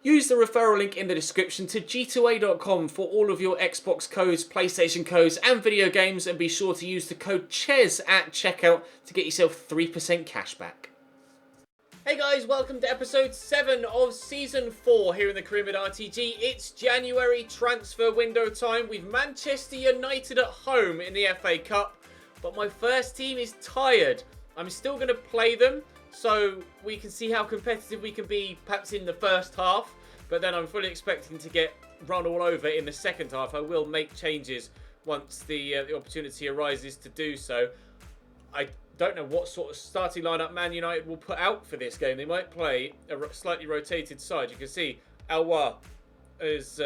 Use the referral link in the description to g2a.com for all of your Xbox codes, PlayStation codes and video games, and be sure to use the code CHES at checkout to get yourself 3% cash back. Hey guys, welcome to episode 7 of season 4 here in the CM RTG. It's January transfer window time with Manchester United at home in the FA Cup, but my first team is tired. I'm still going to play them so we can see how competitive we can be perhaps in the first half, but then I'm fully expecting to get run all over in the second half. I will make changes once the opportunity arises to do so. I don't know what sort of starting lineup Man United will put out for this game. They might play a slightly rotated side. You can see Alwa is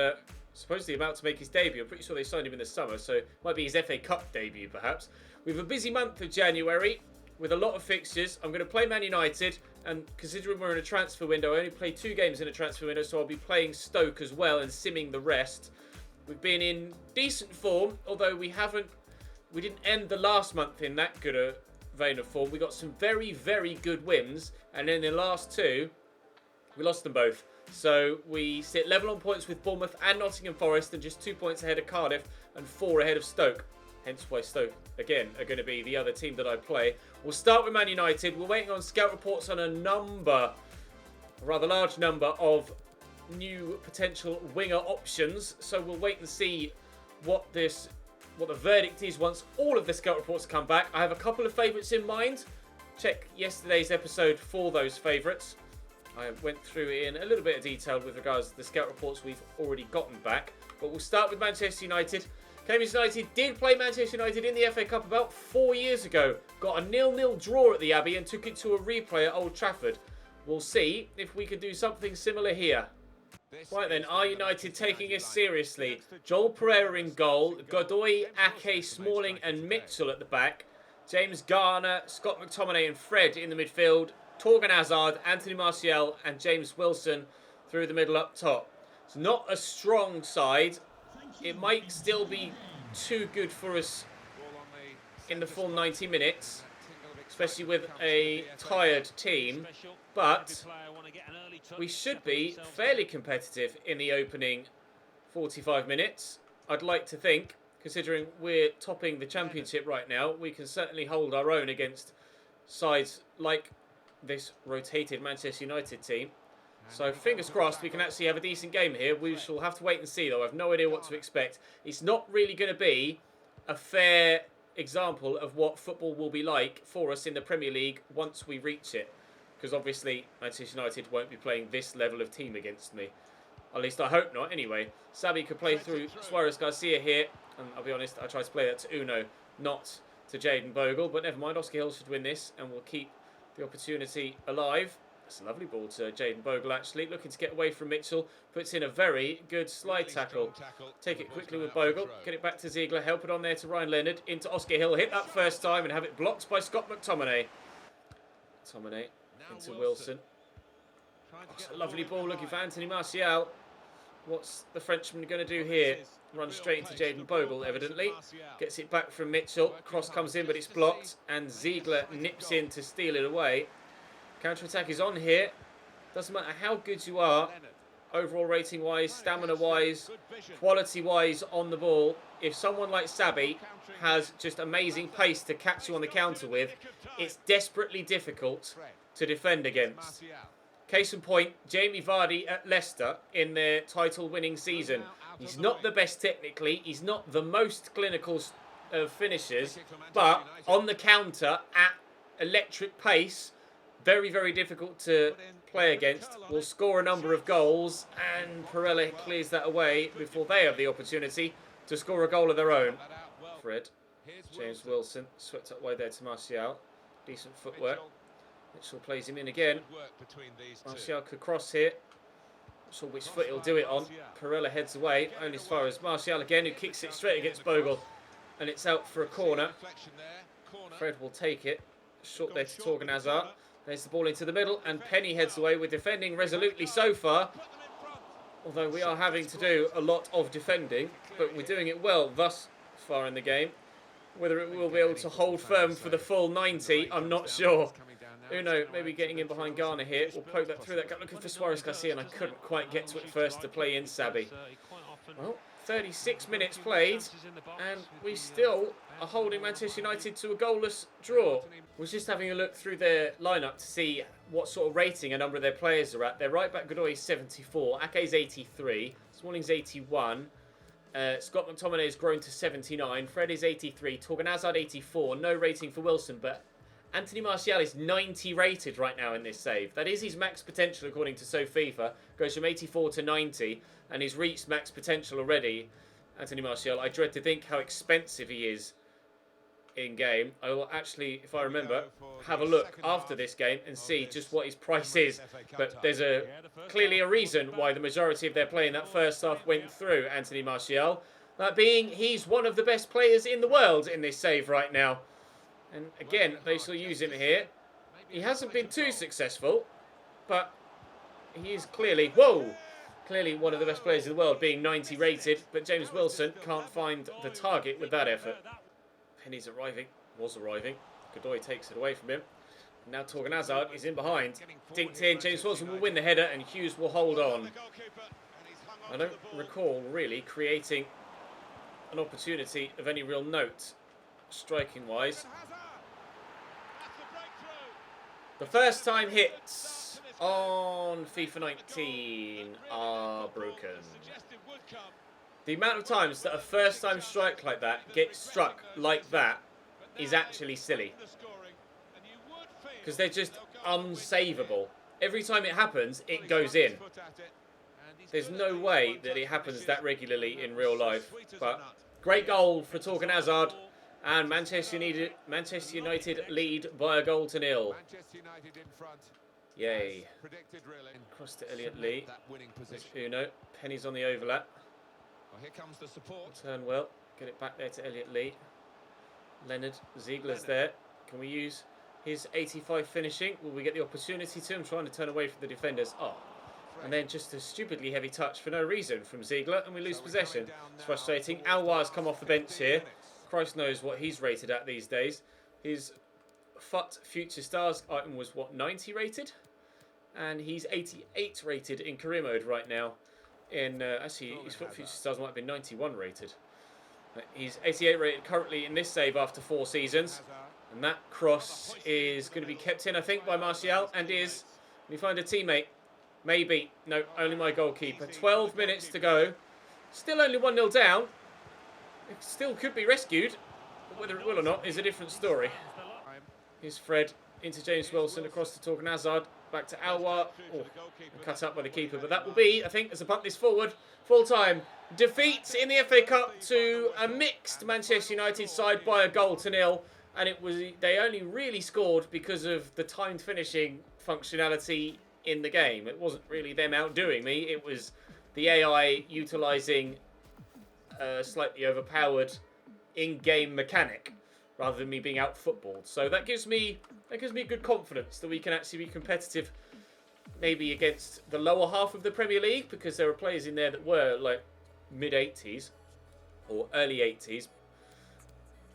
supposedly about to make his debut. I'm pretty sure they signed him in the summer, so it might be his FA Cup debut perhaps. We have a busy month of January with a lot of fixtures. I'm going to play Man United, and considering we're in a transfer window, I only play 2 games in a transfer window, so I'll be playing Stoke as well and simming the rest. We've been in decent form, although we didn't end the last month in that good a vein of form. We got some very, very good wins, and in the last 2, we lost them both. So we sit level on points with Bournemouth and Nottingham Forest, and just 2 points ahead of Cardiff and 4 ahead of Stoke. Hence why Stoke, again, are going to be the other team that I play. We'll start with Man United. We're waiting on scout reports on a rather large number of new potential winger options. So we'll wait and see what the verdict is once all of the scout reports come back. I have a couple of favourites in mind. Check yesterday's episode for those favourites. I went through in a little bit of detail with regards to the scout reports we've already gotten back. But we'll start with Manchester United. Cambridge United did play Manchester United in the FA Cup about 4 years ago. Got a 0-0 draw at the Abbey and took it to a replay at Old Trafford. We'll see if we can do something similar here. Right then, are United taking it seriously? Joel Pereira in goal, Godoy, Ake, Smalling and Mitchell at the back. James Garner, Scott McTominay and Fred in the midfield. Torgan Hazard, Anthony Martial and James Wilson through the middle up top. It's not a strong side. It might still be too good for us in the full 90 minutes, especially with a tired team, but we should be fairly competitive in the opening 45 minutes. I'd like to think, considering we're topping the championship right now, we can certainly hold our own against sides like this rotated Manchester United team. So fingers crossed we can actually have a decent game here. We shall have to wait and see though. I have no idea what to expect. It's not really going to be a fair example of what football will be like for us in the Premier League once we reach it. Because obviously Manchester United won't be playing this level of team against me. At least I hope not anyway. Sabi could play through Suarez Garcia here. And I'll be honest, I tried to play that to Uno, not to Jayden Bogle. But never mind, Oscar Hill should win this and we'll keep the opportunity alive. It's a lovely ball to Jayden Bogle actually, looking to get away from Mitchell, puts in a very good slide tackle. Take it quickly with Bogle, get it back to Ziegler, help it on there to Ryan Leonard, into Oscar Hill, hit that first time and have it blocked by Scott McTominay. McTominay into Wilson. Oh, it's a lovely ball looking for Anthony Martial. What's the Frenchman going to do here? Run straight into Jayden Bogle evidently. Gets it back from Mitchell, cross comes in but it's blocked and Ziegler nips in to steal it away. Counter-attack is on here. Doesn't matter how good you are, overall rating-wise, stamina-wise, quality-wise on the ball. If someone like Sabi has just amazing pace to catch you on the counter with, it's desperately difficult to defend against. Case in point, Jamie Vardy at Leicester in their title-winning season. He's not the best technically. He's not the most clinical of finishers, but on the counter at electric pace, very, very difficult to play against. Will score a number of goals and Pirelli clears that away before they have the opportunity to score a goal of their own. Fred, James Wilson, swept up way there to Martial. Decent footwork. Mitchell plays him in again. Martial could cross here. Not sure which foot he'll do it on. Pirelli heads away, only as far as Martial again, who kicks it straight against Bogle. And it's out for a corner. Fred will take it. Short there to Torgan Hazard. There's the ball into the middle, and Penny heads away. We're defending resolutely so far. Although we are having to do a lot of defending, but we're doing it well thus far in the game. Whether it will be able to hold firm for the full 90, I'm not sure. Uno maybe getting in behind Garner here. We'll poke that through that gap, looking for Suarez Garcia, and I couldn't quite get to it first to play in Sabi. Well, 36 minutes played, and we still are holding Manchester United to a goalless draw. We're just having a look through their lineup to see what sort of rating a number of their players are at. Their right back Godoy is 74, Ake's 83, Smalling's 81. Scott McTominay has grown to 79, Fred is 83, Torgan Hazard 84, no rating for Wilson, but Anthony Martial is 90 rated right now in this save. That is his max potential according to FIFA. Goes from 84 to 90 and he's reached max potential already. Anthony Martial, I dread to think how expensive he is in game. I will actually, if I remember, have a look after this game and see just what his price is. But there's clearly a reason why the majority of their play in that first half went through Anthony Martial. That being, he's one of the best players in the world in this save right now. And again, they shall use him here. He hasn't been too successful, but he is clearly, clearly one of the best players in the world, being 90 rated. But James Wilson can't find the target with that effort. Penny's was arriving. Godoy takes it away from him. Now Torgan Hazard is in behind. Dinked in, James Wilson will win the header and Hughes will hold on. I don't recall really creating an opportunity of any real note, striking wise. The first time hits on FIFA 19 are broken. The amount of times that a first time strike like that gets struck like that is actually silly. Because they're just unsavable. Every time it happens, it goes in. There's no way that it happens that regularly in real life. But great goal for Torgan Hazard. And Manchester United lead by a goal to nil. Yay. Across to Elliot Lee. There's Uno. Penny's on the overlap. Turn well. Get it back there to Elliot Lee. Leonard. Ziegler's there. Can we use his 85 finishing? Will we get the opportunity to? I'm trying to turn away from the defenders. Oh. And then just a stupidly heavy touch for no reason from Ziegler. And we lose possession. It's frustrating. Alwar's come off the bench here. Christ knows what he's rated at these days. His FUT Future Stars item was, what, 90 rated? And he's 88 rated in career mode right now. Actually, his FUT Future Stars might have been 91 rated. He's 88 rated currently in this save after 4 seasons. And that cross is going to be kept in, I think, by Martial. And is. Can we find a teammate? Maybe. No, only my goalkeeper. 12 minutes to go. Still only 1-0 down. It still could be rescued, but whether it will or not is a different story. Here's Fred into James Wilson, across to Torgan Hazard, back to Alwar. Oh, cut up by the keeper, but that will be, I think, as I punt this forward, full-time. Defeat in the FA Cup to a mixed Manchester United side by a goal to nil, and they only really scored because of the timed finishing functionality in the game. It wasn't really them outdoing me, it was the AI utilising slightly overpowered in-game mechanic rather than me being out-footballed. So that gives me good confidence that we can actually be competitive maybe against the lower half of the Premier League, because there are players in there that were like mid-80s or early 80s.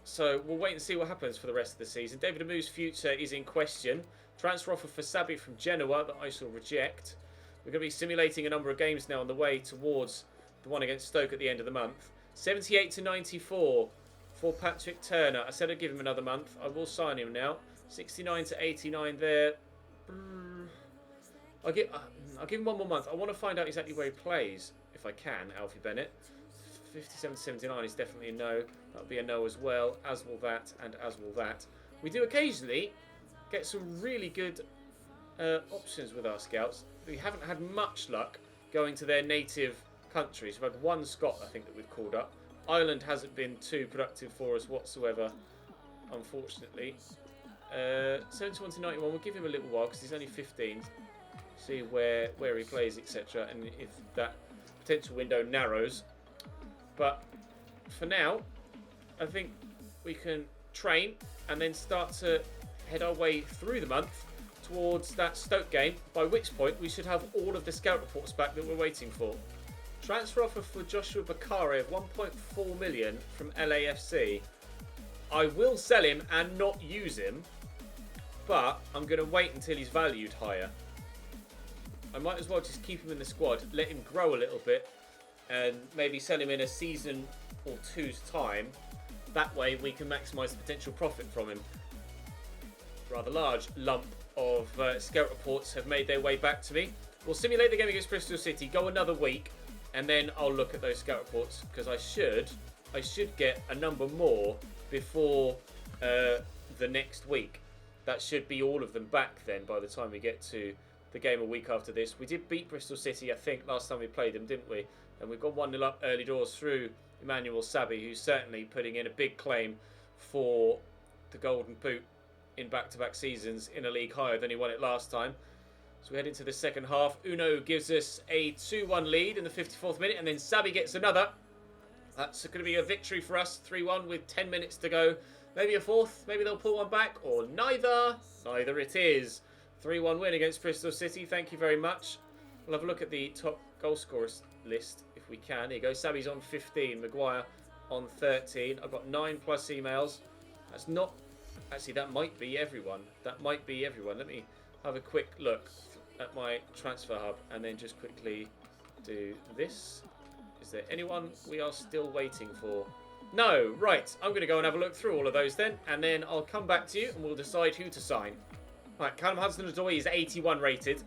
So we'll wait and see what happens for the rest of the season. David Amu's future is in question. Transfer offer for Sabi from Genoa that I shall reject. We're going to be simulating a number of games now on the way towards the one against Stoke at the end of the month. 78 to 94 for Patrick Turner. I said I'd give him another month. I will sign him now. 69 to 89 there. I'll give him one more month. I want to find out exactly where he plays, if I can, Alfie Bennett. 57 to 79 is definitely a no. That'll be a no as well, as will that, and as will that. We do occasionally get some really good options with our scouts. We haven't had much luck going to their native countries. We've had one Scot, I think, that we've called up. Ireland hasn't been too productive for us whatsoever, unfortunately. 71 to 91, we'll give him a little while because he's only 15. See where he plays, etc. and if that potential window narrows. But for now, I think we can train and then start to head our way through the month towards that Stoke game, by which point we should have all of the scout reports back that we're waiting for. Transfer offer for Joshua Bakare of 1.4 million from LAFC. I will sell him and not use him But I'm going to wait until he's valued higher. I might as well just keep him in the squad, let him grow a little bit, and maybe sell him in a season or two's time. That way we can maximise the potential profit from him. Rather large lump of scout reports have made their way back to me. We'll simulate the game against Bristol City, go another week, and then I'll look at those scout reports, because I should get a number more before the next week. That should be all of them back then by the time we get to the game a week after this. We did beat Bristol City, I think, last time we played them, didn't we? And we've gone 1-0 up early doors through Emmanuel Sabi, who's certainly putting in a big claim for the Golden Boot in back-to-back seasons in a league higher than he won it last time. So we head into the second half. Uno gives us a 2-1 lead in the 54th minute, and then Sabi gets another. That's going to be a victory for us, 3-1 with 10 minutes to go. Maybe a fourth, maybe they'll pull one back, or neither. Neither it is. 3-1 win against Bristol City, thank you very much. We'll have a look at the top goal scorers list if we can. Here you go, Sabi's on 15, Maguire on 13. I've got 9 plus emails. That's not... Actually, that might be everyone. That might be everyone. Let me have a quick look at my transfer hub and then just quickly do this. Is there anyone we are still waiting for? No, right. I'm going to go and have a look through all of those then, and then I'll come back to you and we'll decide who to sign. Right, Callum Hudson-Odoi is 81 rated,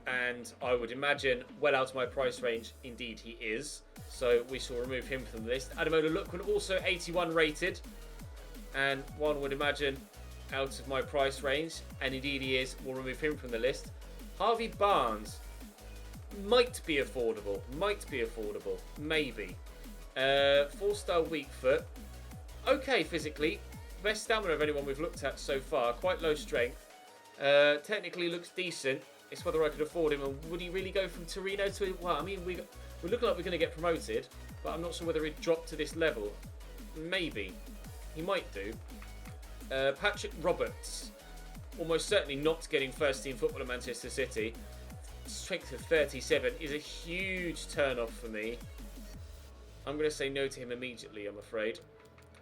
and I would imagine well out of my price range. Indeed, he is. So we shall remove him from the list. Ademola Lookman also 81 rated, and one would imagine out of my price range, and indeed he is. We'll remove him from the list. Harvey Barnes might be affordable. Maybe. 4-star weak foot. Okay, physically. Best stamina of anyone we've looked at so far. Quite low strength. Technically looks decent. It's whether I could afford him. And would he really go from Torino to... Well, I mean, we look like we're going to get promoted, but I'm not sure whether he'd drop to this level. Maybe. He might do. Patrick Roberts. Almost certainly not getting first team football at Manchester City. Strength of 37 is a huge turn off for me. I'm going to say no to him immediately, I'm afraid.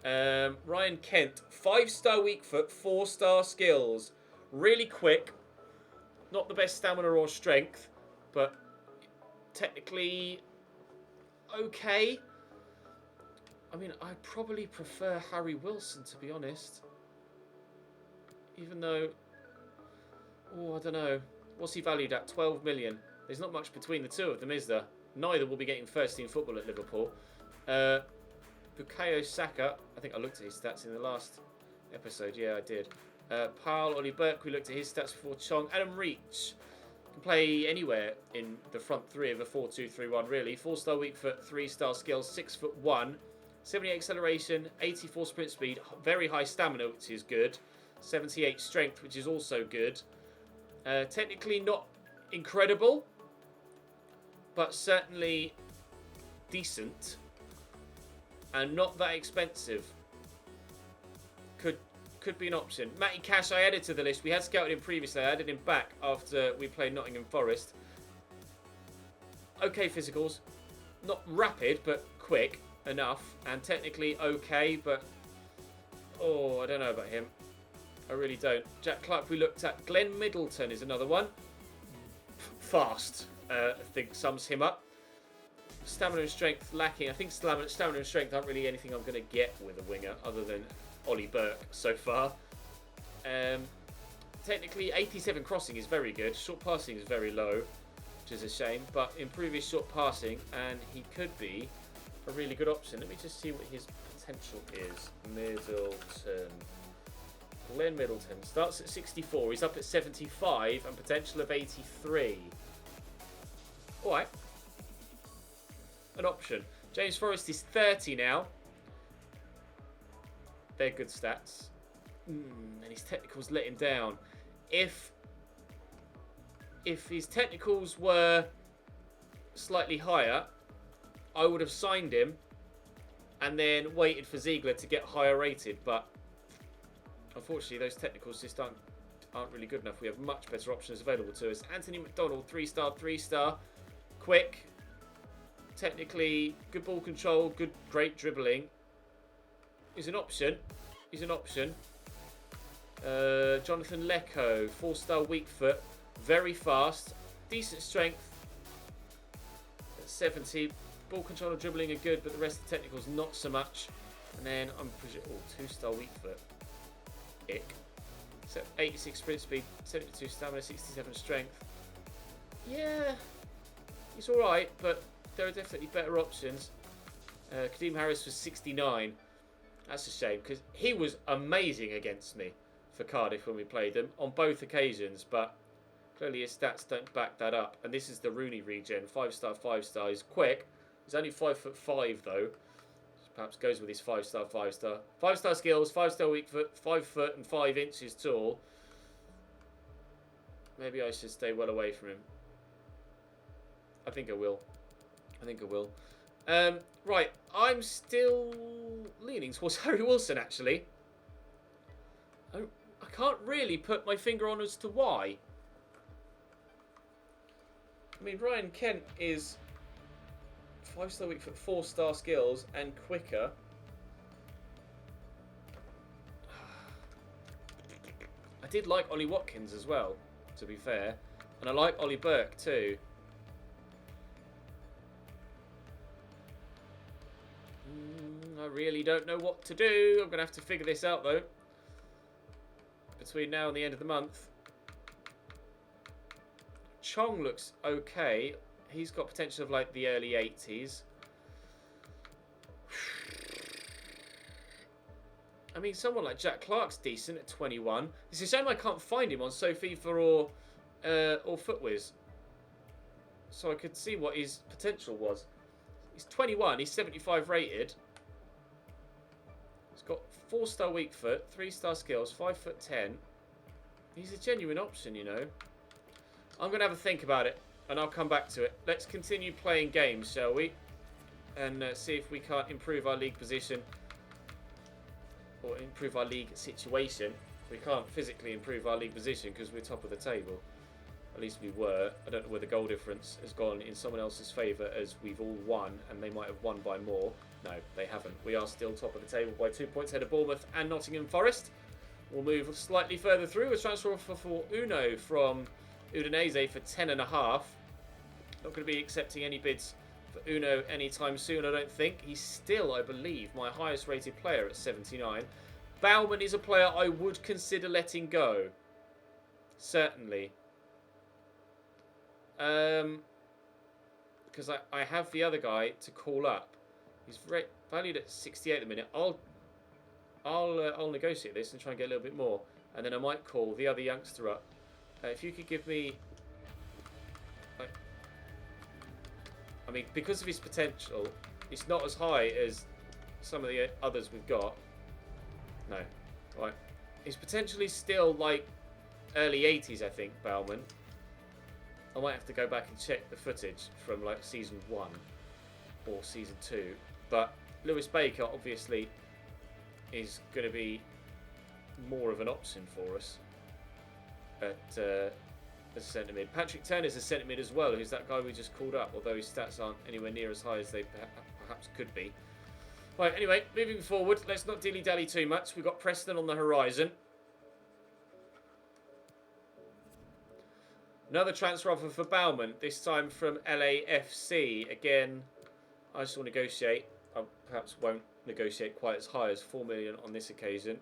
Ryan Kent, 5-star weak foot, 4-star skills. Really quick. Not the best stamina or strength, but technically okay. I mean, I probably prefer Harry Wilson, to be honest. Even though... Oh, I don't know. What's he valued at? 12 million. There's not much between the two of them, is there? Neither will be getting first team football at Liverpool. Bukayo Saka. I think I looked at his stats in the last episode. Yeah, I did. Paul Ollie Burke, we looked at his stats before. Chong. Adam Reach. Can play anywhere in the front three of a 4-2-3-1, really. 4-star weak foot, 3-star skills, 6'1". 78 acceleration, 84 sprint speed, very high stamina, which is good. 78 strength, which is also good. Technically not incredible, but certainly decent and not that expensive. Could be an option. Matty Cash I added to the list. We had scouted him previously. I added him back after we played Nottingham Forest. Okay physicals. Not rapid, but quick enough. And technically okay, but... Oh, I don't know about him. I really don't. Jack Clark we looked at. Glenn Middleton is another one. Fast, I think sums him up. Stamina and strength lacking. I think stamina and strength aren't really anything I'm going to get with a winger other than Ollie Burke so far. Technically 87 crossing is very good. Short passing is very low, which is a shame. But improve his short passing and he could be a really good option. Let me just see what his potential is. Middleton. Glenn Middleton starts at 64. He's up at 75 and potential of 83. Alright. An option. James Forrest is 30 now. They're good stats. And his technicals let him down. If his technicals were slightly higher, I would have signed him and then waited for Ziegler to get higher rated, but unfortunately those technicals just aren't really good enough. We have much better options available to us. Anthony McDonald, 3-star. Quick. Technically, good ball control, great dribbling. He's an option. Jonathan Lecco, 4-star weak foot, very fast, decent strength at 70. Ball control and dribbling are good, but the rest of the technicals not so much. And then I'm pretty 2-star weak foot. Ick. So 86 sprint speed, 72 stamina, 67 strength. Yeah, he's alright, but there are definitely better options. Kadeem Harris was 69. That's a shame, because he was amazing against me for Cardiff when we played them on both occasions, but clearly his stats don't back that up. And this is the Rooney regen, 5-star, 5-star. He's quick. He's only 5'5" though. Perhaps goes with his 5-star, 5-star. 5-star skills, 5-star weak foot, 5 foot and 5 inches tall. Maybe I should stay well away from him. I think I will. Right, I'm still leaning towards Harry Wilson, actually. I can't really put my finger on as to why. I mean, Ryan Kent is 5-star weak foot, 4-star skills, and quicker. I did like Ollie Watkins as well, to be fair. And I like Ollie Burke too. I really don't know what to do. I'm going to have to figure this out though. Between now and the end of the month. Chong looks okay. He's got potential of like the early 80s. I mean, someone like Jack Clark's decent at 21. It's a shame I can't find him on SoFIFA or FootWiz. So I could see what his potential was. He's 21. He's 75 rated. He's got 4-star weak foot, 3-star skills, 5'10". He's a genuine option, you know. I'm going to have a think about it, and I'll come back to it. Let's continue playing games, shall we? And see if we can't improve our league position. Or improve our league situation. We can't physically improve our league position because we're top of the table. At least we were. I don't know where the goal difference has gone in someone else's favour as we've all won, and they might have won by more. No, they haven't. We are still top of the table by 2 points ahead of Bournemouth and Nottingham Forest. We'll move slightly further through. A transfer offer for Uno from Udinese for 10.5. Not going to be accepting any bids for Uno anytime soon, I don't think. He's still, I believe, my highest rated player at 79. Baumann is a player I would consider letting go. Certainly. Because I have the other guy to call up. He's valued at 68 at the minute. I'll negotiate this and try and get a little bit more, and then I might call the other youngster up. If you could give me, I mean, because of his potential, it's not as high as some of the others we've got. No, right. His potential is still like early 80s, I think. Baumann. I might have to go back and check the footage from like season 1 or season 2. But Lewis Baker obviously is going to be more of an option for us at as a centre mid. Patrick Turner's a centre mid as well, who's that guy we just called up, although his stats aren't anywhere near as high as they perhaps could be. Right, anyway, moving forward, let's not dilly-dally too much. We've got Preston on the horizon. Another transfer offer for Baumann, this time from LAFC. Again, I just will negotiate. I perhaps won't negotiate quite as high as 4 million on this occasion.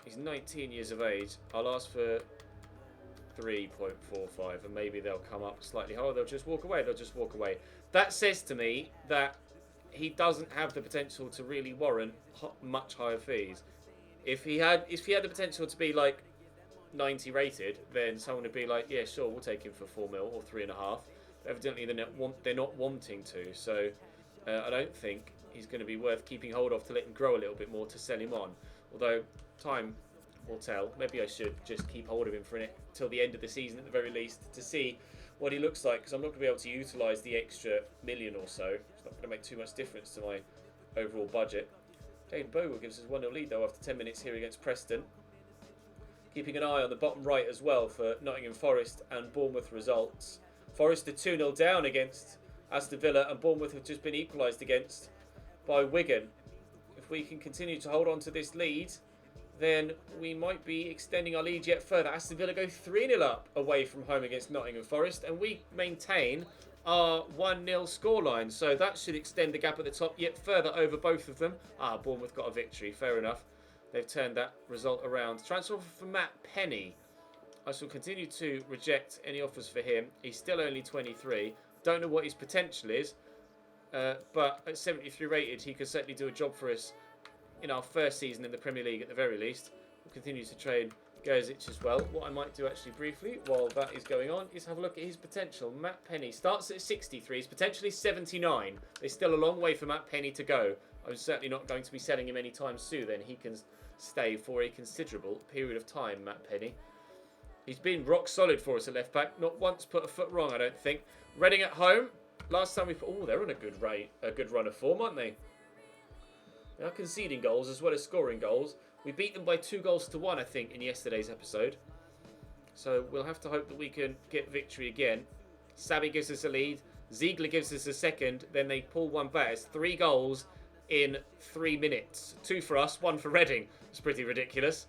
He's 19 years of age. I'll ask for 3.45 and maybe they'll come up slightly higher. They'll just walk away. That says to me that he doesn't have the potential to really warrant much higher fees. If he had the potential to be like 90 rated, then someone would be like, yeah, sure, we'll take him for 4 mil or 3.5. But evidently they're not wanting to, so I don't think he's going to be worth keeping hold of to let him grow a little bit more to sell him on. Although time will tell. Maybe I should just keep hold of him for till the end of the season at the very least to see what he looks like, because I'm not going to be able to utilise the extra million or so. It's not going to make too much difference to my overall budget. Jane Bogle gives us 1-0 lead though after 10 minutes here against Preston. Keeping an eye on the bottom right as well for Nottingham Forest and Bournemouth results. Forest are 2-0 down against Aston Villa, and Bournemouth have just been equalised against by Wigan. If we can continue to hold on to this lead, then we might be extending our lead yet further. Aston Villa go 3-0 up away from home against Nottingham Forest, and we maintain our 1-0 scoreline. So that should extend the gap at the top yet further over both of them. Bournemouth got a victory, fair enough. They've turned that result around. Transfer offer for Matt Penny. I shall continue to reject any offers for him. He's still only 23. Don't know what his potential is, but at 73 rated, he could certainly do a job for us in our first season in the Premier League at the very least. We'll continue to trade Gerzic as well. What I might do actually briefly while that is going on is have a look at his potential. Matt Penny starts at 63. He's potentially 79. There's still a long way for Matt Penny to go. I'm certainly not going to be selling him anytime soon. Then he can stay for a considerable period of time, Matt Penny. He's been rock solid for us at left back. Not once put a foot wrong, I don't think. Reading at home. Last time we put... Oh, they're on a good run of form, aren't they? They are conceding goals as well as scoring goals. We beat them by 2-1, I think, in yesterday's episode. So we'll have to hope that we can get victory again. Sabi gives us a lead. Ziegler gives us a second. Then they pull one back. It's 3 goals in 3 minutes. 2 for us, 1 for Reading. It's pretty ridiculous.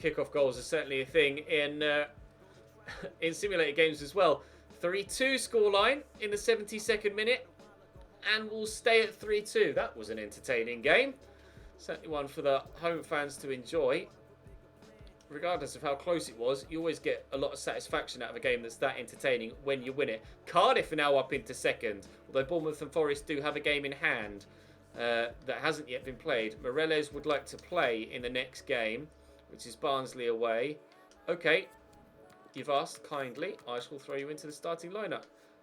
Kickoff goals are certainly a thing in simulated games as well. 3-2 scoreline in the 72nd minute. And we'll stay at 3-2. That was an entertaining game. Certainly one for the home fans to enjoy. Regardless of how close it was, you always get a lot of satisfaction out of a game that's that entertaining when you win it. Cardiff are now up into second, although Bournemouth and Forest do have a game in hand that hasn't yet been played. Morelos would like to play in the next game, which is Barnsley away. Okay, you've asked kindly. I shall throw you into the starting lineup.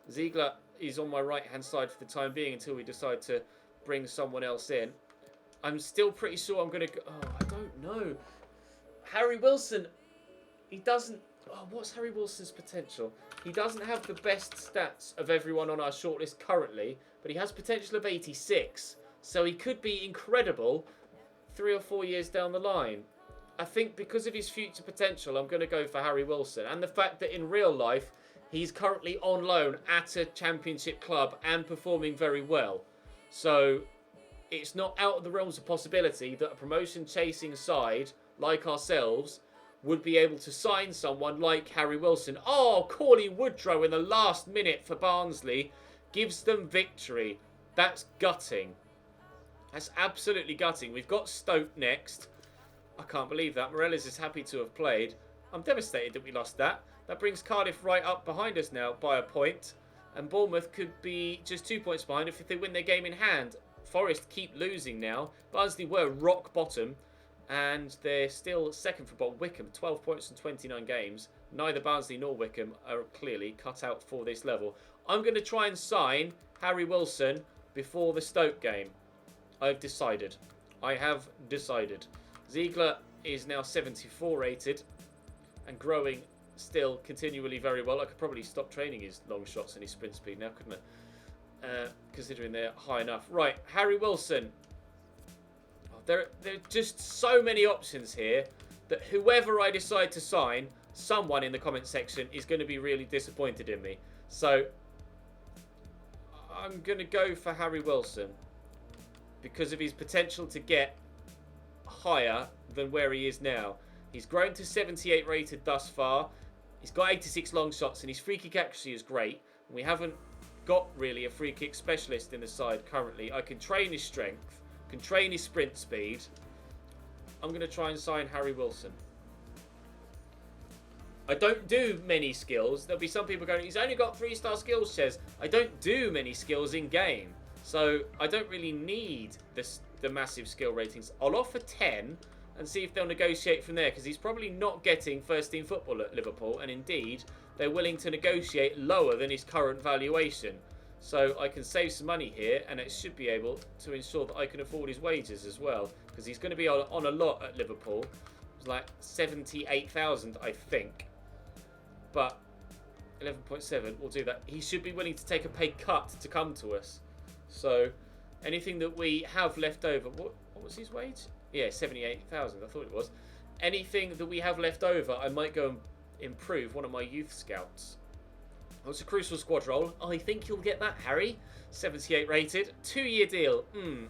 Ziegler is on my right-hand side for the time being until we decide to bring someone else in. I'm still pretty sure I'm going to go... Oh, I don't know. Harry Wilson, he doesn't... Oh, what's Harry Wilson's potential? He doesn't have the best stats of everyone on our shortlist currently, but he has potential of 86. So he could be incredible 3 or 4 years down the line. I think because of his future potential, I'm going to go for Harry Wilson. And the fact that in real life, he's currently on loan at a championship club and performing very well. So it's not out of the realms of possibility that a promotion-chasing side like ourselves would be able to sign someone like Harry Wilson. Oh, Corley Woodrow in the last minute for Barnsley gives them victory. That's gutting. That's absolutely gutting. We've got Stoke next. I can't believe that. Morelos is happy to have played. I'm devastated that we lost that. That brings Cardiff right up behind us now by a point. And Bournemouth could be just 2 points behind if they win their game in hand. Forest keep losing now. Barnsley were rock bottom. And they're still second for bottom. Wickham, 12 points in 29 games. Neither Barnsley nor Wickham are clearly cut out for this level. I'm going to try and sign Harry Wilson before the Stoke game. I've decided. I have decided. Ziegler is now 74 rated and growing still continually very well. I could probably stop training his long shots and his sprint speed now, couldn't I? Considering they're high enough. Right, Harry Wilson. Oh, there are just so many options here that whoever I decide to sign, someone in the comment section is going to be really disappointed in me. So I'm going to go for Harry Wilson because of his potential to get higher than where he is now. He's grown to 78 rated thus far. He's got 86 long shots and his free kick accuracy is great. We haven't got really a free kick specialist in the side currently. I can train his strength, can train his sprint speed. I'm going to try and sign Harry Wilson. I don't do many skills. There'll be some people going, he's only got 3-star skills, Chez. I don't do many skills in game. So I don't really need the massive skill ratings. I'll offer 10 and see if they'll negotiate from there, because he's probably not getting first team football at Liverpool, and indeed they're willing to negotiate lower than his current valuation. So I can save some money here, and it should be able to ensure that I can afford his wages as well, because he's going to be on a lot at Liverpool. It was like 78,000, I think, but 11.7 will do that. He should be willing to take a pay cut to come to us. So anything that we have left over, what was his wage? Yeah, 78,000, I thought it was. Anything that we have left over, I might go and improve one of my youth scouts. What's a crucial squad role? I think you'll get that, Harry. 78 rated. 2-year deal.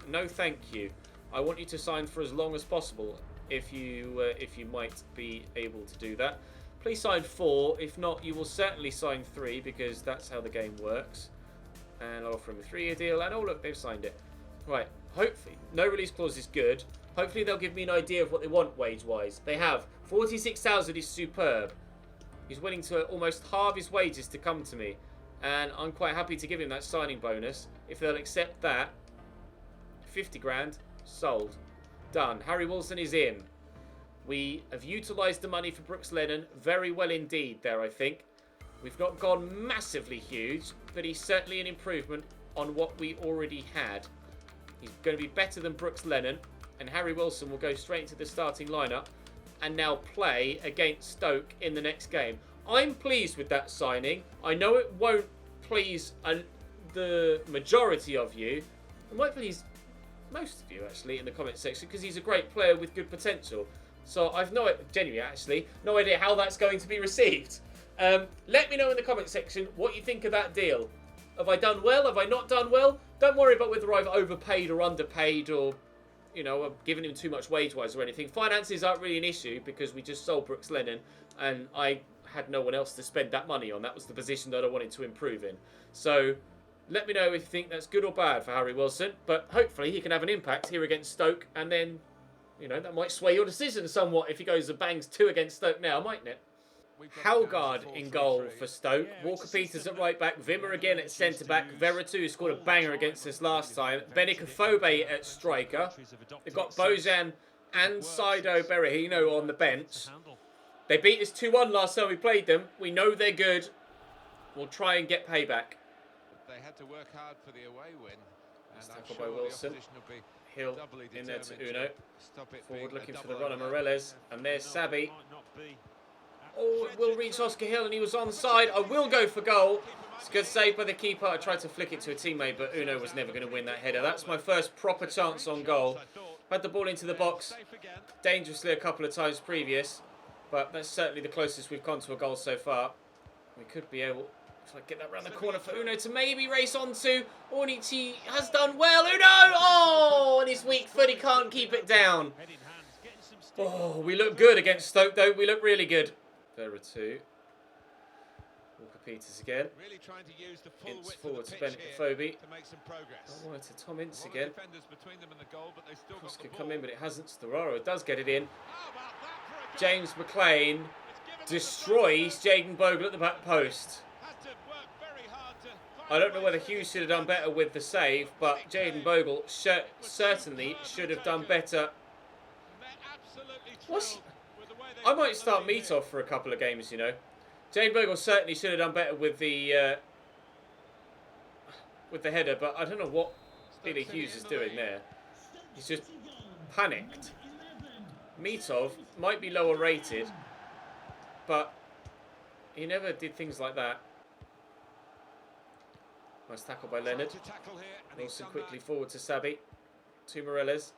No thank you. I want you to sign for as long as possible. if you might be able to do that. Please sign 4. If not, you will certainly sign 3 because that's how the game works. And I'll offer him a 3-year deal. And oh look, they've signed it. Right. Hopefully, no release clause is good. Hopefully they'll give me an idea of what they want wage-wise. They have 46,000 is superb. He's willing to almost halve his wages to come to me. And I'm quite happy to give him that signing bonus. If they'll accept that, 50 grand, sold. Done. Harry Wilson is in. We have utilised the money for Brooks Lennon very well indeed there, I think. We've not gone massively huge, but he's certainly an improvement on what we already had. He's going to be better than Brooks Lennon, and Harry Wilson will go straight into the starting lineup and now play against Stoke in the next game. I'm pleased with that signing. I know it won't please the majority of you. It might please most of you, actually, in the comment section, because he's a great player with good potential. So I've genuinely, actually, no idea how that's going to be received. Let me know in the comment section what you think of that deal. Have I done well? Have I not done well? Don't worry about whether I've overpaid or underpaid or, you know, I've given him too much wage-wise or anything. Finances aren't really an issue because we just sold Brooks Lennon and I had no one else to spend that money on. That was the position that I wanted to improve in. So let me know if you think that's good or bad for Harry Wilson. But hopefully he can have an impact here against Stoke and then, you know, that might sway your decision somewhat if he goes and bangs 2 against Stoke now, mightn't it? Halgard in goal for Stoke. Walker-Peters at right back. Vimmer again at centre back. Veretout scored a banger against us last time. Benicophobe at striker. They've got Bojan and Saido Berahino on the bench. They beat us 2-1 last time we played them. We know they're good. We'll try and get payback. They had to work hard for the away win. Nice tackle by Wilson. Hill in there to Uno. Forward looking for the run of Moreles. And there's Sabi. Oh, it will reach Oscar Hill and he was onside. I will go for goal. It's a good save by the keeper. I tried to flick it to a teammate, but Uno was never going to win that header. That's my first proper chance on goal. Had the ball into the box dangerously a couple of times previous, but that's certainly the closest we've gone to a goal so far. We could be able, if I get that round the corner for Uno to maybe race onto. Ornichi has done well. Uno! Oh, on his weak foot, he can't keep it down. Oh, we look good against Stoke, though. We look really good. Veretout. Walker-Peters again. Really trying to use the full Ince width forward of to the pitch Benicophobe. to make some progress. I wanted to Tom Ince again. Between them and the goal, but they've still Cross got the could come ball. in, but it hasn't. Storaro does get it in. How about that for a goal? James McLean It's given destroys Jaden Bogle at the back post. Had to work very hard to find I don't know a way whether to- Hughes should have done better with the save, but Jaden Bogle certainly should have done better. They're absolutely What's- thrilled with the way they I might won start the lead Meatov for a couple of games, you know. Jaden Bogle certainly should have done better with the header, but I don't know what Billy Hughes is doing there. He's just panicked. Meatov might be lower rated, but he never did things like that. Nice tackle by Leonard. To tackle here, and he's Wilson done quickly that. forward to Sabi. To Moreles.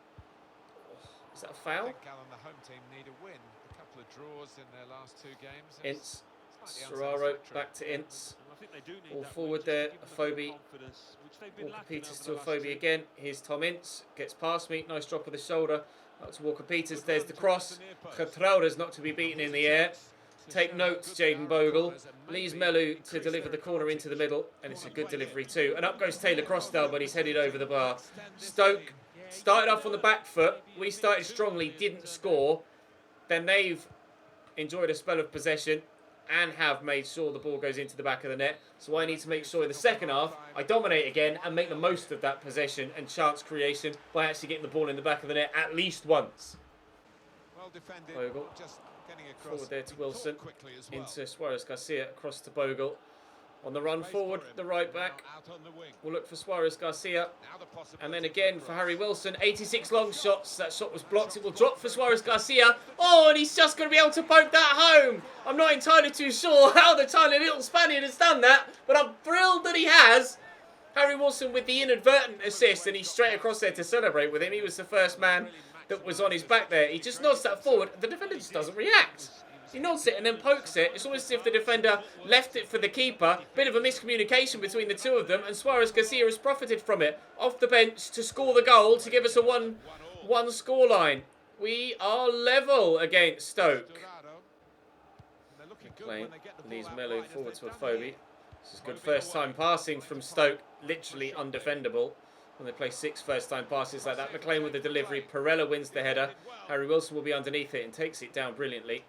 Is that a I foul? think Callum, the home team, need a win. A couple of draws in their last 2 games. and Ince. slightly Serraro unsatisfactory. back to Ince. And I think they do need All that forward win there. just to give them a bit Afobe. of confidence, which they've been lacking Walker-Peters over to the last Afobe two. again. Here's Tom Ince. Gets past me. Nice drop of the shoulder. Up to Walker-Peters. There's the cross. Getrauda's not to be beaten in the air. Take notes, Jaden Bogle. Leaves Melu to deliver the corner into the middle. And it's a good delivery too. And up goes Taylor Crossdale, but he's headed over the bar. Stoke started off on the back foot. We started strongly, didn't score. Then they've enjoyed a spell of possession and have made sure the ball goes into the back of the net. So I need to make sure in the second half I dominate again and make the most of that possession and chance creation by actually getting the ball in the back of the net at least once. Well defended. Bogle. Just getting across. Forward there to He Wilson. thought quickly as well. Into Suarez Garcia, across to Bogle. On the run forward, the right back. Now out on the wing. We'll look for Suarez Garcia. Now the possibility And then of again a for cross. Harry Wilson. 86 long shots. That shot was blocked. It will drop for Suarez Garcia. Oh, and he's just going to be able to poke that home. I'm not entirely too sure how the tiny little Spaniard has done that, but I'm thrilled that he has. Harry Wilson with the inadvertent assist, and he's straight across there to celebrate with him. He was the first man that was on his back there. He just nods that forward. The defender just doesn't react. He nods it and then pokes it. It's almost as if the defender left it for the keeper. Bit of a miscommunication between the two of them, and Suarez Garcia has profited from it. Off the bench to score the goal to give us a 1-1 scoreline. We are level against Stoke. They're looking good Playing when they get the ball these out Melu wide, as forward to a they've done Phobie. here. This is good first time passing from Stoke. Literally undefendable when they play 6 first time passes like that. McLean with the delivery. Perella wins the header. Harry Wilson will be underneath it and takes it down brilliantly.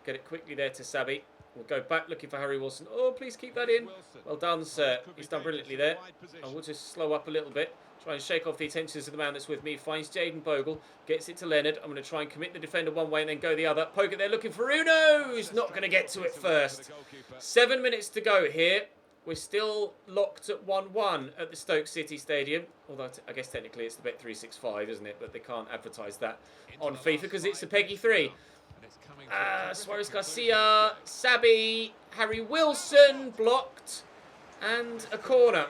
Get it quickly there to Sabi. We'll go back looking for Harry Wilson. Oh, please keep that in. Well done, sir. He's done brilliantly there. And we'll just slow up a little bit. Try and shake off the attentions of the man that's with me. Finds Jaden Bogle. Gets it to Leonard. I'm going to try and commit the defender one way and then go the other. Poke it there looking for Uno. Who's not going to get to it first. 7 minutes to go here. We're still locked at 1-1 at the Stoke City Stadium. Although I guess technically it's the Bet365, isn't it? But they can't advertise that on FIFA because it's the Peggy 3. Suarez Garcia, Sabi, Harry Wilson blocked, and a corner.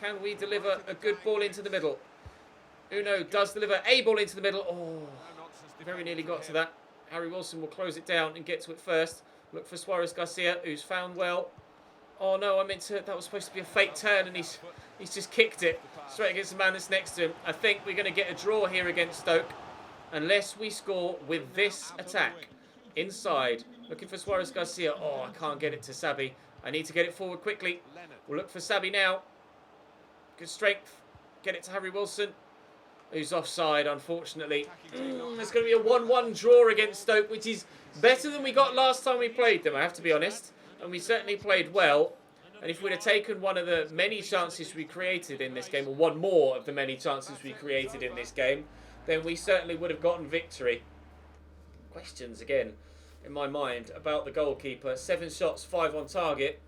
Can we deliver a good ball into the middle? Uno does deliver a ball into the middle. Oh, very nearly got to that. Harry Wilson will close it down and get to it first. Look for Suarez Garcia, who's found well. Oh no, that was supposed to be a fake turn, and he's just kicked it straight against the man that's next to him. I think we're going to get a draw here against Stoke. Unless we score with this attack. Inside. Looking for Suarez Garcia. Oh, I can't get it to Sabi. I need to get it forward quickly. We'll look for Sabi now. Good strength. Get it to Harry Wilson. Who's offside, unfortunately. It's going to be a 1-1 draw against Stoke, which is better than we got last time we played them, I have to be honest. And we certainly played well. And if we'd have taken one of the many chances we created in this game, or one more of the many chances we created in this game, then we certainly would have gotten victory. Questions again in my mind about the goalkeeper. 7 shots, 5 on target.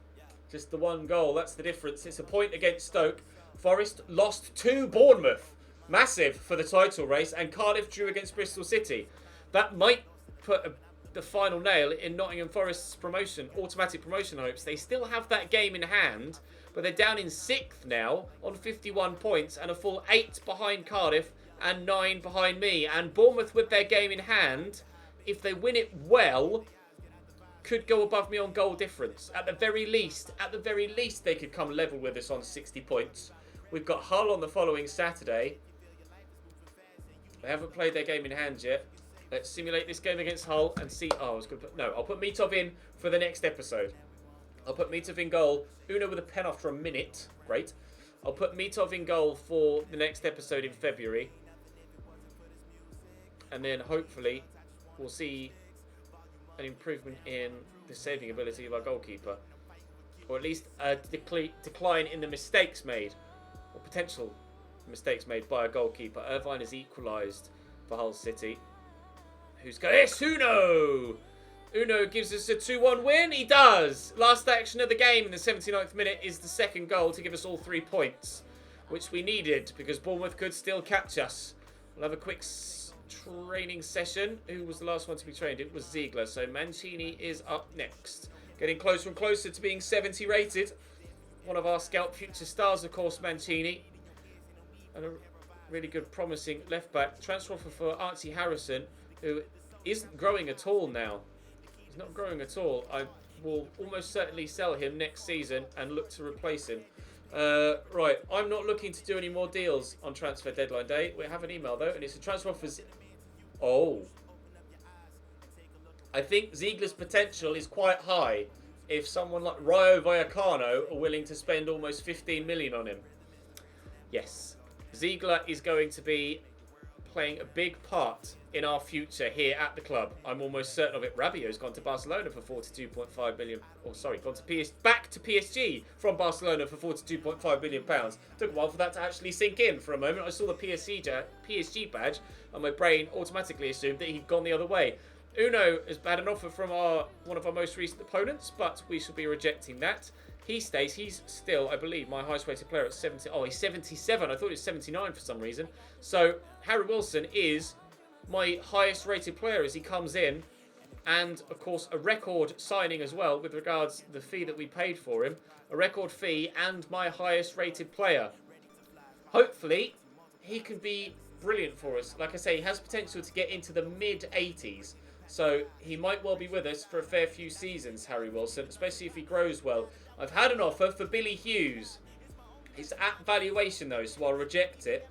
Just the 1 goal, that's the difference. It's a point against Stoke. Forest lost to Bournemouth. Massive for the title race. And Cardiff drew against Bristol City. That might put the final nail in Nottingham Forest's automatic promotion hopes. They still have that game in hand, but they're down in 6th now on 51 points and a full 8 behind Cardiff and 9 behind me. And Bournemouth, with their game in hand, if they win it well, could go above me on goal difference. At the very least, they could come level with us on 60 points. We've got Hull on the following Saturday. They haven't played their game in hand yet. Let's simulate this game against Hull and see. Oh, I was going to put. No, I'll put Mitov in for the next episode. I'll put Mitov in goal. Uno with a pen after a minute. Great. I'll put Mitov in goal for the next episode in February. And then hopefully we'll see an improvement in the saving ability of our goalkeeper. Or at least a decline in the mistakes made. Or potential mistakes made by a goalkeeper. Irvine has equalised for Hull City. Who's going? It's Uno! Uno gives us a 2-1 win. He does! Last action of the game in the 79th minute is the second goal to give us all 3 points. Which we needed because Bournemouth could still catch us. We'll have a quick training session. Who was the last one to be trained? It was Ziegler. So Mancini is up next. Getting closer and closer to being 70 rated. One of our scout future stars, of course, Mancini. And a really good, promising left-back. Transfer offer for Archie Harrison, who isn't growing at all now. He's not growing at all. I will almost certainly sell him next season and look to replace him. Right, I'm not looking to do any more deals on transfer deadline day. We have an email, though, and it's a transfer offer. Oh. I think Ziegler's potential is quite high if someone like Rayo Vallecano are willing to spend almost 15 million on him. Yes. Ziegler is going to be playing a big part in our future here at the club. I'm almost certain of it. Rabiot's gone to Barcelona for 42.5 million. Oh, sorry, gone to back to PSG from Barcelona for 42.5 million pounds. Took a while for that to actually sink in for a moment. I saw the PSG badge and my brain automatically assumed that he'd gone the other way. Uno has had an offer from one of our most recent opponents, but we shall be rejecting that. He stays. He's still, I believe, my highest rated player at 70. Oh, he's 77. I thought he was 79 for some reason. So Harry Wilson is my highest rated player as he comes in. And, of course, a record signing as well with regards to the fee that we paid for him. A record fee and my highest rated player. Hopefully, he can be brilliant for us. Like I say, he has potential to get into the mid-80s. So he might well be with us for a fair few seasons, Harry Wilson, especially if he grows well. I've had an offer for Billy Hughes. It's at valuation though, so I'll reject it.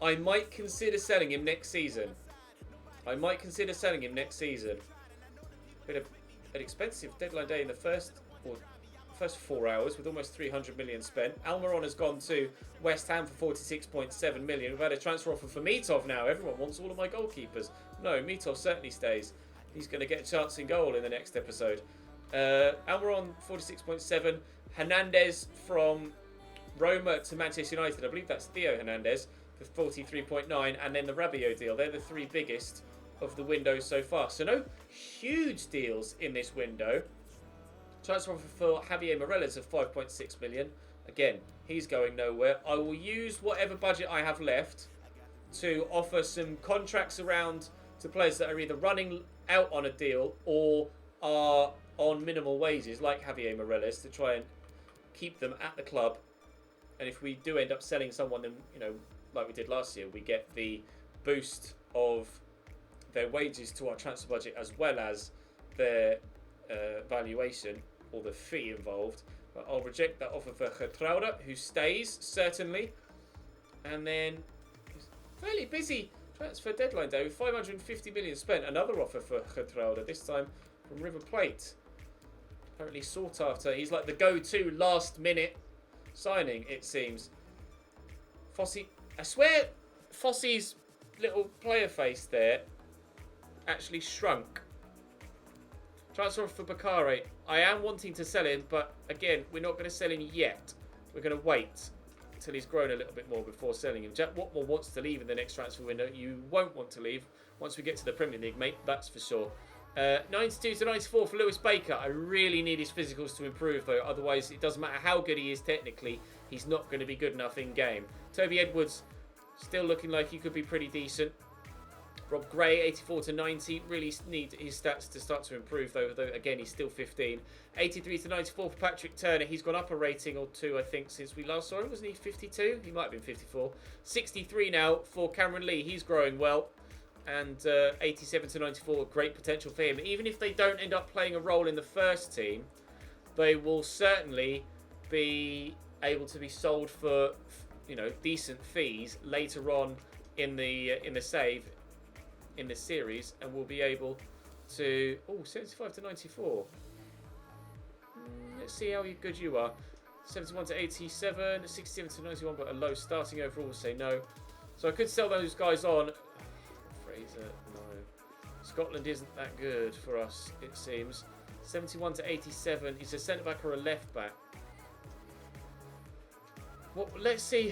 I might consider selling him next season. I might consider selling him next season. Been an expensive deadline day in the first 4 hours with almost 300 million spent. Almiron has gone to West Ham for 46.7 million. We've had a transfer offer for Mitov now. Everyone wants all of my goalkeepers. No, Mitov certainly stays. He's going to get a chance in goal in the next episode. Almiron 46.7. Hernandez from Roma to Manchester United. I believe that's Theo Hernandez for 43.9. And then the Rabiot deal. They're the three biggest of the window so far. So no huge deals in this window. Transfer offer for Javier Morales of 5.6 million. Again, he's going nowhere. I will use whatever budget I have left to offer some contracts around to players that are either running out on a deal or are on minimal wages, like Javier Morales, to try and keep them at the club. And if we do end up selling someone, then, you know, like we did last year, we get the boost of their wages to our transfer budget as well as their valuation or the fee involved. But I'll reject that offer for Getrauda, who stays certainly. And then fairly busy transfer deadline day with 550 million spent. Another offer for Getrauda, this time from River Plate. Apparently sought after. He's like the go-to last minute signing, it seems. Fossey, I swear Fossey's little player face there actually shrunk. Transfer for Bakare. I am wanting to sell him, but again, we're not going to sell him yet. We're going to wait until he's grown a little bit more before selling him. Jack Watmore wants to leave in the next transfer window. You won't want to leave once we get to the Premier League, mate. That's for sure. 92 to 94 for Lewis Baker. I really need his physicals to improve, though. Otherwise, it doesn't matter how good he is technically. He's not going to be good enough in game. Toby Edwards still looking like he could be pretty decent. Rob Gray, 84 to 90. Really need his stats to start to improve, though again, he's still 15. 83 to 94 for Patrick Turner. He's gone up a rating or two, I think, since we last saw him. Wasn't he 52? He might have been 54. 63 now for Cameron Lee. He's growing well. And 87 to 94, great potential for him. Even if they don't end up playing a role in the first team, they will certainly be able to be sold for, you know, decent fees later on in the save in the series, and we'll be able to 75 to 94. Let's see how good you are. 71 to 87, 67 to 91, but a low starting overall. We'll say no. So I could sell those guys on. Fraser, no. Scotland isn't that good for us, it seems. 71 to 87. He's a centre back or a left back. Well, let's see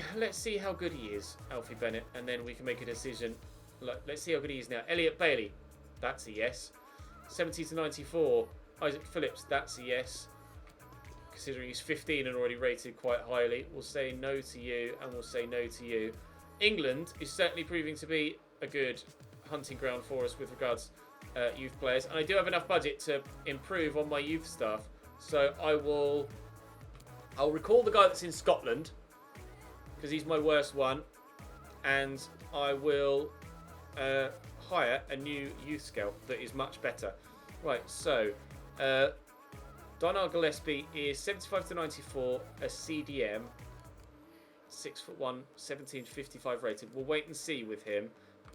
how good he is, Alfie Bennett, and then we can make a decision. Let's see how good he is now. Elliot Bailey, that's a yes. 70 to 94. Isaac Phillips, that's a yes. Considering he's 15 and already rated quite highly, we'll say no to you, and we'll say no to you. England is certainly proving to be a good hunting ground for us with regards youth players, and I do have enough budget to improve on my youth staff. So I'll recall the guy that's in Scotland because he's my worst one, and I will hire a new youth scout that is much better. Right, so Donald Gillespie is 75 to 94, a CDM, 6'1", 1755 rated. We'll wait and see with him.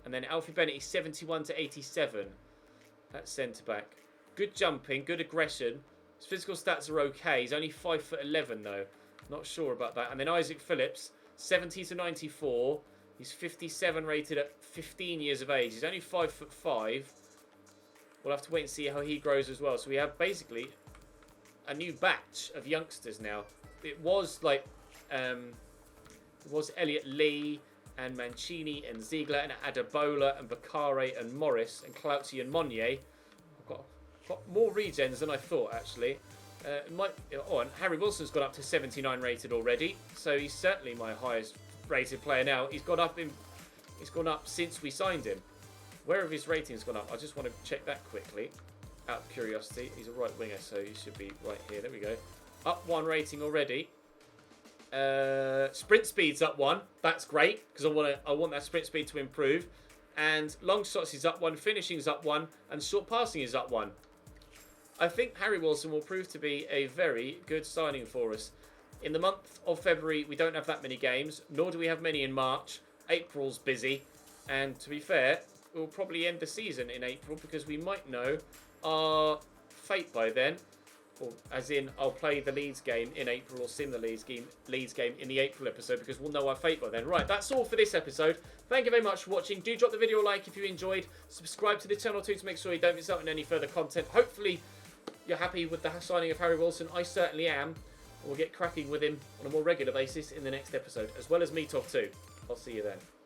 And then Alfie Bennett is 71 to 87. That's centre back. Good jumping, good aggression. His physical stats are okay. He's only 5'11" though. Not sure about that. And then Isaac Phillips, 70 to 94. He's 57 rated at 15 years of age. He's only 5'5". We'll have to wait and see how he grows as well. So we have basically a new batch of youngsters now. It was like Elliot Lee and Mancini and Ziegler and Adebola and Bakare and Morris and Clouty and Monnier. I've got more regens than I thought, actually. And Harry Wilson's gone up to 79 rated already, so he's certainly my highest rated player now. He's gone up since we signed him. Where have his ratings gone up? I just want to check that quickly, out of curiosity. He's a right winger, so he should be right here. There we go. Up 1 rating already. Sprint speed's up 1. That's great because I want that sprint speed to improve. And long shots is up 1, finishing's up 1, and short passing is up 1. I think Harry Wilson will prove to be a very good signing for us. In the month of February, we don't have that many games, nor do we have many in March. April's busy, and to be fair, we'll probably end the season in April because we might know our fate by then. Or, as in, I'll play the Leeds game in April or sim the Leeds game in the April episode because we'll know our fate by then. Right, that's all for this episode. Thank you very much for watching. Do drop the video a like if you enjoyed. Subscribe to the channel too to make sure you don't miss out on any further content. Hopefully, you're happy with the signing of Harry Wilson. I certainly am. We'll get cracking with him on a more regular basis in the next episode, as well as Meatov too. I'll see you then.